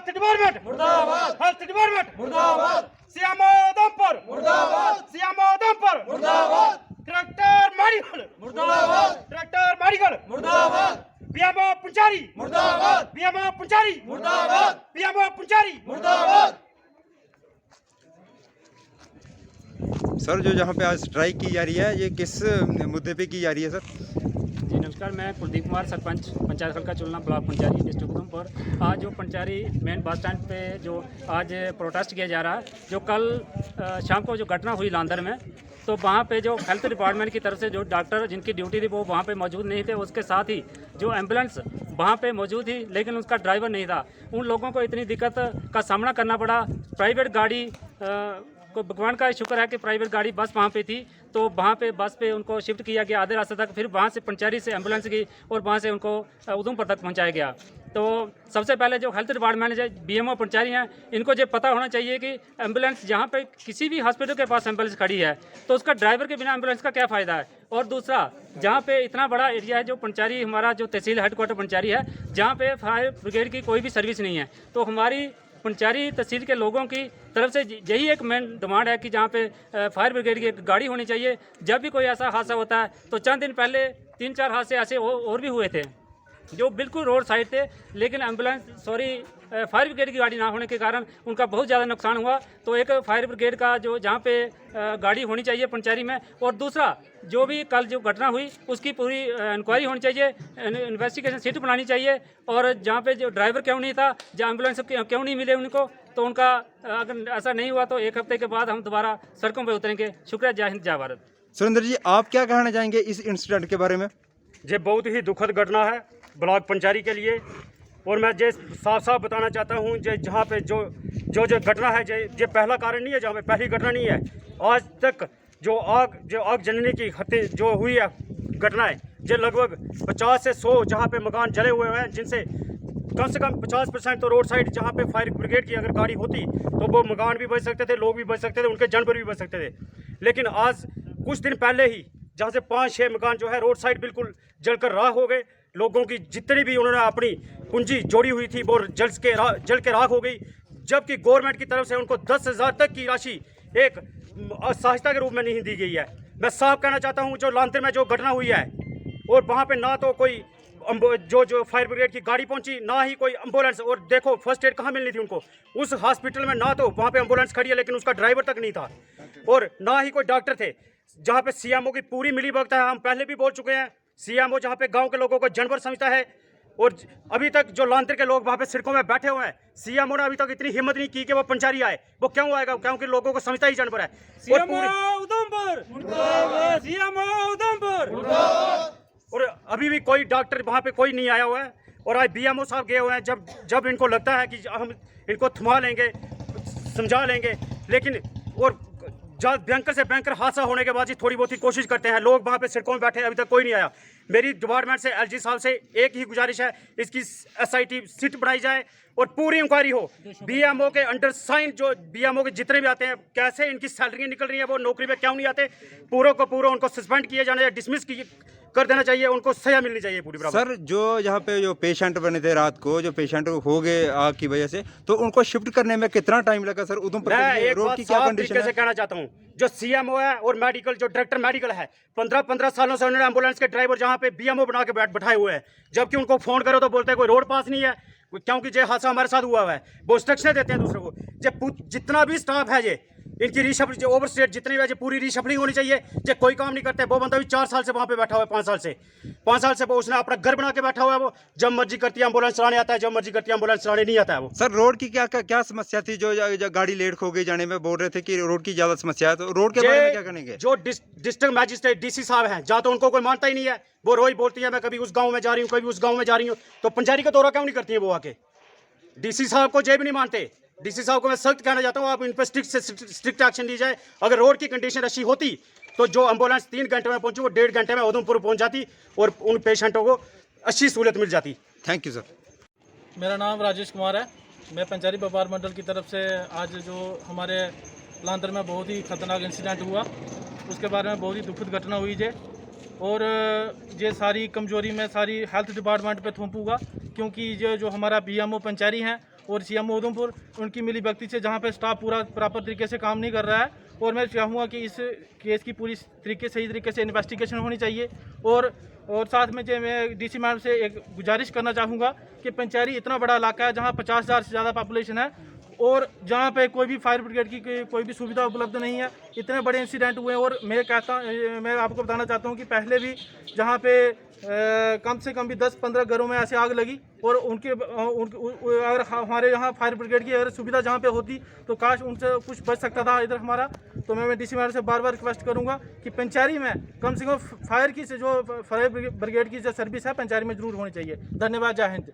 Health department मुर्दाबाद, health department मुर्दाबाद, CMO Udhampur मुर्दाबाद, सीएमओ उधमपुर मुर्दाबाद, डायरेक्टर मेडिकल मुर्दाबाद, डायरेक्टर मेडिकल मुर्दाबाद, बीएमओ पंचारी मुर्दाबाद, बीएमओ पंचारी मुर्दाबाद, बीएमओ पंचारी मुर्दाबाद। सर जो जहाँ पे आज स्ट्राइक की जा रही है ये किस मुद्दे पे की जा रही है सर? जी नमस्कार, मैं कुलदीप कुमार, सरपंच पंचायत हल्का चुलना, ब्लॉक पंचारी, डिस्ट्रिक्ट उधमपुर। आज जो पंचारी मेन बस स्टैंड पे जो आज प्रोटेस्ट किया जा रहा है, जो कल शाम को जो घटना हुई लांदर में, तो वहाँ पे जो हेल्थ डिपार्टमेंट की तरफ से जो डॉक्टर जिनकी ड्यूटी थी वो वहाँ पे मौजूद नहीं थे। उसके साथ ही जो एम्बुलेंस वहाँ पे मौजूद थी लेकिन उसका ड्राइवर नहीं था। उन लोगों को इतनी दिक्कत का सामना करना पड़ा। प्राइवेट गाड़ी को भगवान का शुक्र है कि प्राइवेट गाड़ी बस वहाँ पे थी, तो वहाँ पे बस पे उनको शिफ्ट किया गया आधे रास्ते तक। फिर वहाँ से पंचारी से एम्बुलेंस गई और वहाँ से उनको उधमपुर तक पहुँचाया गया। तो सबसे पहले जो हेल्थ डिपार्टमेंट जो बीएमओ पंचारी हैं, इनको ये पता होना चाहिए कि एम्बुलेंस जहाँ पे किसी भी हॉस्पिटल के पास एम्बुलेंस खड़ी है तो उसका ड्राइवर के बिना एम्बुलेंस का क्या फ़ायदा है। और दूसरा, जहाँ पे इतना बड़ा एरिया है जो पंचारी, हमारा जो तहसील हेडक्वार्टर पंचारी है, जहाँ पे फायर ब्रिगेड की कोई भी सर्विस नहीं है, तो हमारी पंचारी तहसील के लोगों की तरफ से यही एक मेन डिमांड है कि जहाँ पे फायर ब्रिगेड की एक गाड़ी होनी चाहिए। जब भी कोई ऐसा हादसा होता है तो चंद दिन पहले 3-4 हादसे ऐसे और भी हुए थे जो बिल्कुल रोड साइड थे, लेकिन फायर ब्रिगेड की गाड़ी ना होने के कारण उनका बहुत ज़्यादा नुकसान हुआ। तो एक फायर ब्रिगेड का जो जहाँ पे गाड़ी होनी चाहिए पंचारी में। और दूसरा, जो भी कल जो घटना हुई उसकी पूरी इंक्वायरी होनी चाहिए, इन्वेस्टिगेशन सीट बनानी चाहिए। और जहाँ पे जो ड्राइवर क्यों नहीं था, जहाँ एम्बुलेंस क्यों नहीं मिले उनको, तो उनका अगर ऐसा नहीं हुआ तो 1 हफ्ते के बाद हम दोबारा सड़कों पर उतरेंगे। शुक्रिया, जय हिंद, जय भारत। सुरेंद्र जी, आप क्या कहना चाहेंगे इस इंसिडेंट के बारे में? ये बहुत ही दुखद घटना है ब्लॉक पंचारी के लिए। और मैं ये साफ साफ बताना चाहता हूँ, जहाँ पे जो घटना है, ये पहला कारण नहीं है, जहाँ पे पहली घटना नहीं है। आज तक जो आग जलने की हत्या जो हुई है घटनाएं, ये लगभग 50 से 100 जहाँ पे मकान जले हुए हैं, जिनसे कम से कम 50% तो रोड साइड जहाँ पे फायर ब्रिगेड की अगर गाड़ी होती तो वो मकान भी बच सकते थे, लोग भी बच सकते थे, उनके जानवर भी बच सकते थे। लेकिन आज कुछ दिन पहले ही जहाँ से 5-6 मकान जो है रोड साइड बिल्कुल जलकर राख हो गए। लोगों की जितनी भी उन्होंने अपनी पूंजी जोड़ी हुई थी वो जल के राख हो गई। जबकि गवर्नमेंट की तरफ से उनको 10,000 तक की राशि एक सहायता के रूप में नहीं दी गई है। मैं साफ कहना चाहता हूँ, जो लांतर में जो घटना हुई है और वहाँ पे ना तो कोई जो फायर ब्रिगेड की गाड़ी पहुंची, ना ही कोई एम्बुलेंस। और देखो फर्स्ट एड कहाँ मिलनी थी उनको, उस हॉस्पिटल में ना तो वहाँ पे एम्बुलेंस खड़ी है लेकिन उसका ड्राइवर तक नहीं था, और ना ही कोई डॉक्टर थे। जहाँ पे सीएमओ की पूरी मिली भगत है, हम पहले भी बोल चुके हैं। सीएमओ जहाँ पे गांव के लोगों को जानवर समझता है, और अभी तक जो लांतर के लोग वहाँ पे सड़कों में बैठे हुए हैं, सीएमओ ने अभी तक इतनी हिम्मत नहीं की कि वो पंचारी आए। वो क्यों आएगा? क्योंकि लोगों को समझता ही जानवर है। और अभी भी कोई डॉक्टर वहाँ पे कोई नहीं आया हुआ है। और आज बीएमओ साहब गए हुए हैं, जब इनको लगता है कि हम इनको थमा लेंगे, समझा लेंगे, लेकिन और जब भयंकर से भयंकर हादसा होने के बाद ही थोड़ी बहुत ही कोशिश करते हैं। लोग वहाँ पे सड़कों में बैठे, अभी तक कोई नहीं आया। मेरी डिपार्टमेंट से एलजी साहब से एक ही गुजारिश है, इसकी एसआईटी सीट बनाई जाए और पूरी इंक्वायरी हो। बीएमओ के अंडर साइन जो बीएमओ के जितने भी आते हैं, कैसे इनकी सैलरियाँ निकल रही हैं, वो नौकरी पे क्यों नहीं आते, पूरा को पूरा उनको सस्पेंड किया जाना चाहिए, डिसमिस कर देना चाहिए, उनको सजा मिलनी चाहिए पूरी बराबर। सर जो यहाँ पे जो पेशेंट बने थे रात को, जो पेशेंट हो गए आग की वजह से, तो उनको शिफ्ट करने में कितना टाइम लगा सर? उधमपुर रोड की क्या कंडीशन है? कहना चाहता हूँ, जो सीएमओ है और मेडिकल जो डायरेक्टर मेडिकल है, 15-15 सालों से उन्होंने एम्बुलेंस के ड्राइवर जहाँ पे बीएमओ बना के बैठाए हुए हैं, जबकि उनको फोन करो तो बोलते हैं कोई रोड पास नहीं है, क्योंकि ये हादसा हमारे साथ हुआ है। वो इंस्ट्रक्शन देते हैं दूसरों को। जब जितना भी स्टाफ है, ये इनकी रीशफल जो ओवर स्टेट जितनी भी पूरी रीशफलिंग होनी चाहिए। जो कोई काम नहीं करते, वो बंदा भी 4 साल से वहाँ पे बैठा हुआ है, 5 साल से वो उसने अपना घर बना के बैठा हुआ है। वो जब मर्जी करती है एम्बुलेंस चलाने आता है, जब मर्जी करती है एम्बुलेंस चलाने नहीं आता है वो। सर रोड की क्या समस्या थी? जो गाड़ी लेट हो गई जाने में, बोल रहे थे कि रोड की ज्यादा समस्या है, तो रोड के बारे में क्या करेंगे? जो डिस्ट्रिक्ट मैजिस्ट्रेट डीसी साहब हैं, जहाँ तो उनको कोई मानता ही नहीं है। वो रोज बोलती है मैं कभी उस गाँव में जा रही हूँ, कभी उस गाँव में जा रही हूँ, तो पंचारी का दौरा क्यों नहीं करती है वो आके? डीसी साहब को जेब नहीं मानते। डीसी साहब को मैं सख्त कहना चाहता हूँ, आप इन पर स्ट्रिक्ट एक्शन ली जाए। अगर रोड की कंडीशन अच्छी होती तो जो एम्बुलेंस 3 घंटे में पहुंची, वो 1.5 घंटे में उधमपुर पहुंच जाती और उन पेशेंटों को अच्छी सहूलत मिल जाती। Thank you sir. मेरा नाम राजेश कुमार है। मैं पंचारी व्यापार मंडल की तरफ से आज जो हमारे लांतर में बहुत ही खतरनाक इंसिडेंट हुआ, उसके बारे में बहुत ही दुखद घटना हुई है। और ये सारी कमजोरी में सारी हेल्थ डिपार्टमेंट पे थोपूंगा, क्योंकि जो हमारा बीएमओ पंचारी हैं और CM उधमपुर उनकी मिली भगती से जहाँ पे स्टाफ पूरा प्रॉपर तरीके से काम नहीं कर रहा है। और मैं चाहूँगा कि इस केस की पूरी सही तरीके से इन्वेस्टिगेशन होनी चाहिए। और साथ में जो मैं DC मैडम से एक गुजारिश करना चाहूँगा कि पंचैरी इतना बड़ा इलाका है जहाँ 50,000 से ज़्यादा पॉपुलेशन है और जहाँ पे कोई भी फायर ब्रिगेड की कोई भी सुविधा उपलब्ध नहीं है। इतने बड़े इंसिडेंट हुए हैं और मैं आपको बताना चाहता हूँ कि पहले भी जहाँ पे कम से कम भी 10-15 घरों में ऐसे आग लगी और अगर हमारे यहाँ फायर ब्रिगेड की अगर सुविधा जहाँ पे होती तो काश उनसे कुछ बच सकता था इधर हमारा। तो मैं DC मैडम से बार बार रिक्वेस्ट करूँगा कि पंचैरी में कम से कम फायर ब्रिगेड की जो सर्विस है पंचैरी में ज़रूर होनी चाहिए। धन्यवाद। जय हिंद।